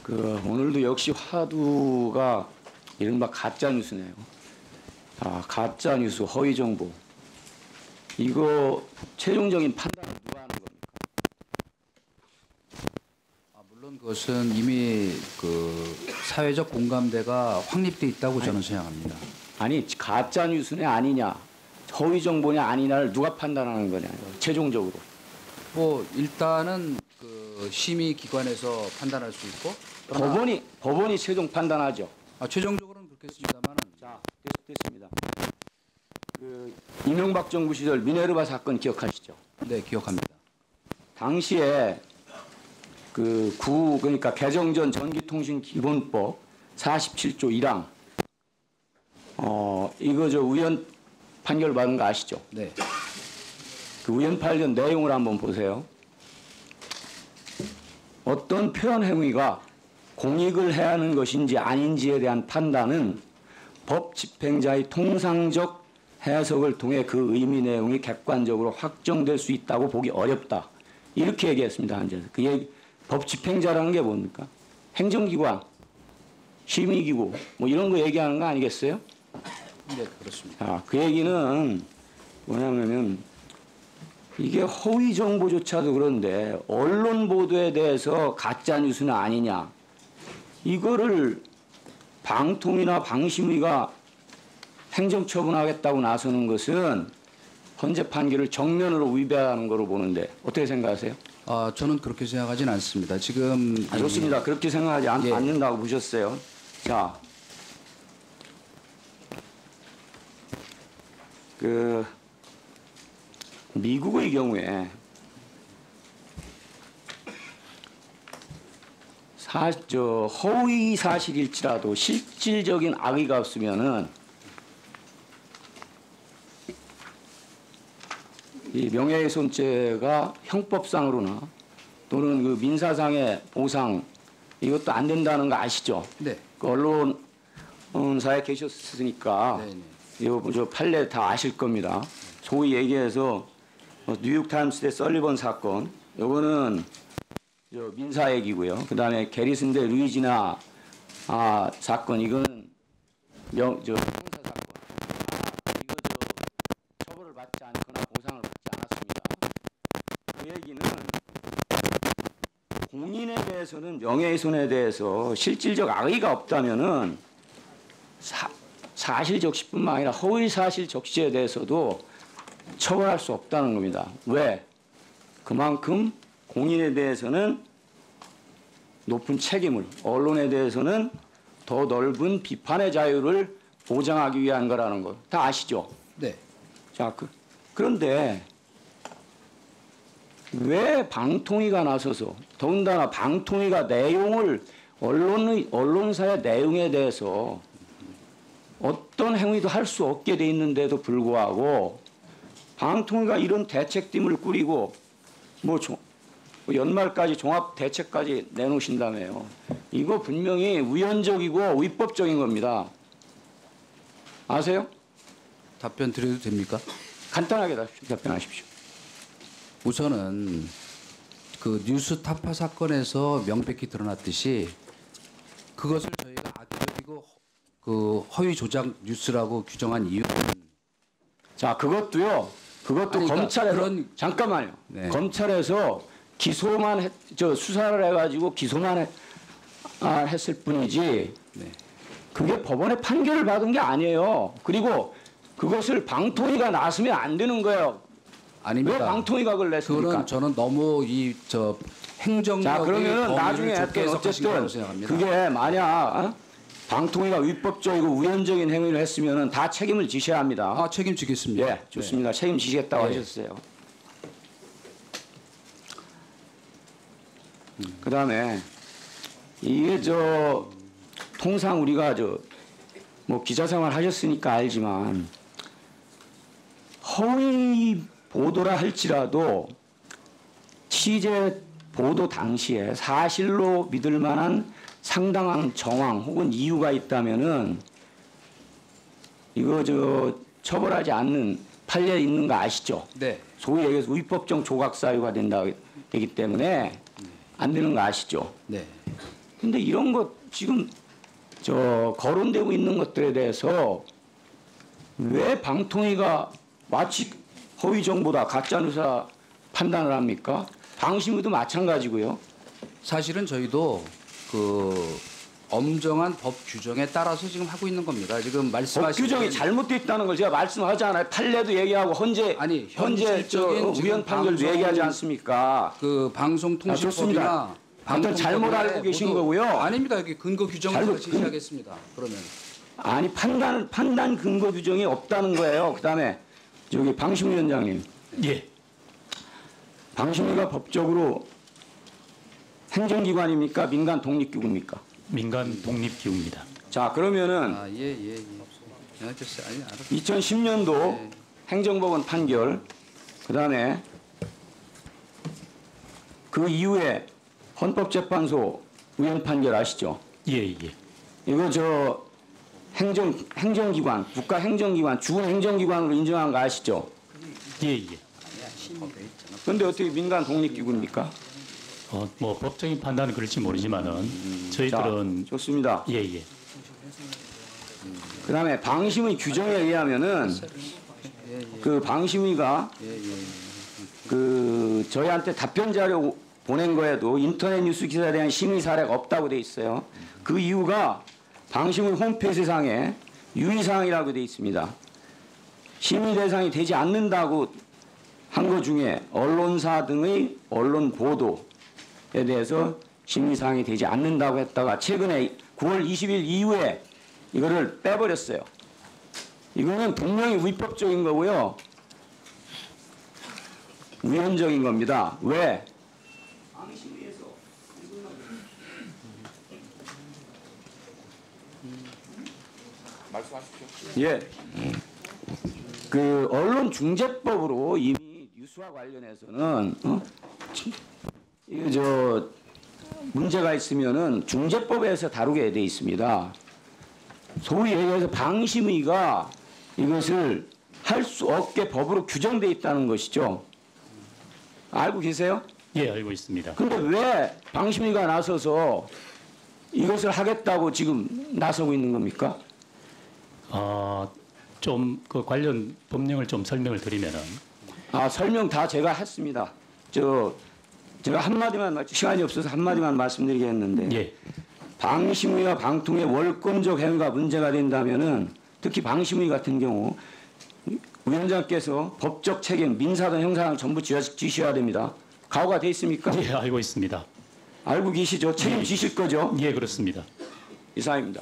오늘도 역시 화두가 이른바 가짜 뉴스네요. 가짜 뉴스, 허위 정보. 이거 최종적인 판단은 누가 하는 겁니까? 물론 그것은 이미 사회적 공감대가 확립돼 있다고 저는 생각합니다. 아니, 가짜 뉴스냐 아니냐, 허위 정보냐 아니냐를 누가 판단하는 거냐요, 최종적으로. 일단은 심의 기관에서 판단할 수 있고 법원이 최종 판단하죠. 최종적으로는 그렇겠습니다만. 자, 됐습니다. 이명박 정부 시절 미네르바 사건 기억하시죠? 네, 기억합니다. 당시에 그러니까 개정 전 전기통신기본법 47조 1항 이거 우연 판결 받은 거 아시죠? 네. 그 우연 판결 내용을 한번 보세요. 어떤 표현 행위가 공익을 해야 하는 것인지 아닌지에 대한 판단은 법 집행자의 통상적 해석을 통해 그 의미 내용이 객관적으로 확정될 수 있다고 보기 어렵다. 이렇게 얘기했습니다. 한제에서. 법 집행자라는 게 뭡니까? 행정기관, 심의기구 뭐 이런 거 얘기하는 거 아니겠어요? 네, 그렇습니다. 그 얘기는 뭐냐면 이게 허위 정보조차도 그런데 언론 보도에 대해서 가짜 뉴스는 아니냐, 이거를 방통위나 방심위가 행정처분하겠다고 나서는 것은 헌재 판결을 정면으로 위배하는 거로 보는데 어떻게 생각하세요? 저는 그렇게 생각하진 않습니다. 지금 좋습니다. 그렇게 생각하지 않는다고 보셨어요. 자, 미국의 경우에 허위 사실일지라도 실질적인 악의가 없으면은 이 명예훼손죄가 형법상으로나 또는 민사상의 보상 이것도 안 된다는 거 아시죠? 네. 언론사에 계셨으니까 저 판례 다 아실 겁니다. 소위 얘기해서 뉴욕타임스 대 설리번 사건, 요거는 민사 얘기고요. 그 다음에 게리슨 대 루이지나 사건, 이거는 형사 사건. 이거 처벌을 받지 않거나 보상을 받지 않았습니다. 그 얘기는 공인에 대해서는 명예훼손에 대해서 실질적 악의가 없다면은 사실 적시뿐만 아니라 허위 사실 적시에 대해서도 처벌할 수 없다는 겁니다. 왜? 그만큼 공인에 대해서는 높은 책임을, 언론에 대해서는 더 넓은 비판의 자유를 보장하기 위한 거라는 거 다 아시죠? 네. 자, 그런데 왜 방통위가 나서서, 더군다나 방통위가 내용을 언론사의 내용에 대해서 어떤 행위도 할 수 없게 돼 있는데도 불구하고 방통위가 이런 대책팀을 꾸리고 연말까지 종합 대책까지 내놓으신다며요. 이거 분명히 우연적이고 위법적인 겁니다. 아세요? 답변 드려도 됩니까? 간단하게 답변하십시오. 우선은 뉴스 타파 사건에서 명백히 드러났듯이 그것을 저희가 악의적이고 허위 조작 뉴스라고 규정한 이유는, 자, 그것도 검찰에서 잠깐만요. 네. 검찰에서 수사를 해가지고 기소만 했을 뿐이지. 네. 그게 법원의 판결을 받은 게 아니에요. 그리고 그것을 방통위가 나서면 안 되는 거예요. 아닙니다. 왜 방통위가 그걸 냈습니까? 그거는 저는 너무 행정력의 자, 그러면은 나중에 어쨌든 그게 만약 방통위가 위법적이고 우연적인 행위를 했으면은 다 책임을 지셔야 합니다. 책임지겠습니다. 예, 좋습니다. 네. 책임지시겠다고 하셨어요. 그다음에 이게 통상 우리가 기자 생활 하셨으니까 알지만 허위 보도라 할지라도 취재 보도 당시에 사실로 믿을 만한 상당한 정황 혹은 이유가 있다면은 이거 처벌하지 않는 판례 있는 거 아시죠? 네. 소위 얘기해서 위법적 조각 사유가 되기 때문에 안 되는 거 아시죠? 네. 근데 이런 것 지금 거론되고 있는 것들에 대해서 왜 방통위가 마치 허위 정보다 가짜 뉴스다 판단을 합니까? 방심위도 마찬가지고요. 사실은 저희도 그 엄정한 법 규정에 따라서 지금 하고 있는 겁니다. 지금 법 말씀하신 규정이 잘못되어 있다는 걸 제가 말씀하잖아요. 판례도 얘기하고 현재 현실적인 지금 우연 판결도 얘기하지 않습니까? 그 방송통신법이나 아무튼 잘못 알고 계신 모두- 거고요. 아닙니다. 여기 근거 규정을 잘못- 제가 제시하겠습니다. 그러면 아니 판단 근거 규정이 없다는 거예요. 그다음에 저기 방심위원장님, 예. 방심위가 법적으로 행정기관입니까? 민간 독립기구입니까? 민간 독립기구입니다. 자 그러면은 예예예. 알겠어요. 아니 알았. 2010년도 네. 행정법원 판결, 그다음에 그 이후에 헌법재판소 우연 판결 아시죠? 예, 예. 이거 행정기관, 국가행정기관, 주행정기관으로 인정한 거 아시죠? 예, 예. 그런데 어떻게 민간 독립기구입니까? 뭐 법적인 판단은 그럴지 모르지만은 자, 저희들은 좋습니다. 예, 예. 그다음에 방심위 규정에 의하면은 그 방심위가 그 저희한테 답변 자료 보낸 거에도 인터넷 뉴스 기사에 대한 심의 사례가 없다고 돼 있어요. 그 이유가 방심위 홈페이지상에 유의사항이라고 돼 있습니다. 심의 대상이 되지 않는다고 한 것 중에 언론사 등의 언론 보도에 대해서 심의 사항이 되지 않는다고 했다가 최근에 9월 20일 이후에 이거를 빼버렸어요. 이거는 분명히 위법적인 거고요. 위헌적인 겁니다. 왜? 예. 그 언론중재법으로 이미 뉴스와 관련해서는 이거 문제가 있으면은 중재법에서 다루게 돼 있습니다. 소위 얘기해서 방심위가 이것을 할 수 없게 법으로 규정돼 있다는 것이죠. 알고 계세요? 예, 알고 있습니다. 근데 왜 방심위가 나서서 이것을 하겠다고 지금 나서고 있는 겁니까? 좀 그 관련 법령을 좀 설명을 드리면은 설명 다 제가 했습니다. 제가 한마디만 시간이 없어서 한마디만 말씀드리겠는데 예, 방심위와 방통의 월권적 행위가 문제가 된다면은 특히 방심위 같은 경우 위원장께서 법적 책임, 민사든 형사든 전부 지셔야 됩니다. 각오가 돼 있습니까? 예, 알고 있습니다. 알고 계시죠? 책임지실 거죠? 예, 그렇습니다. 이상입니다.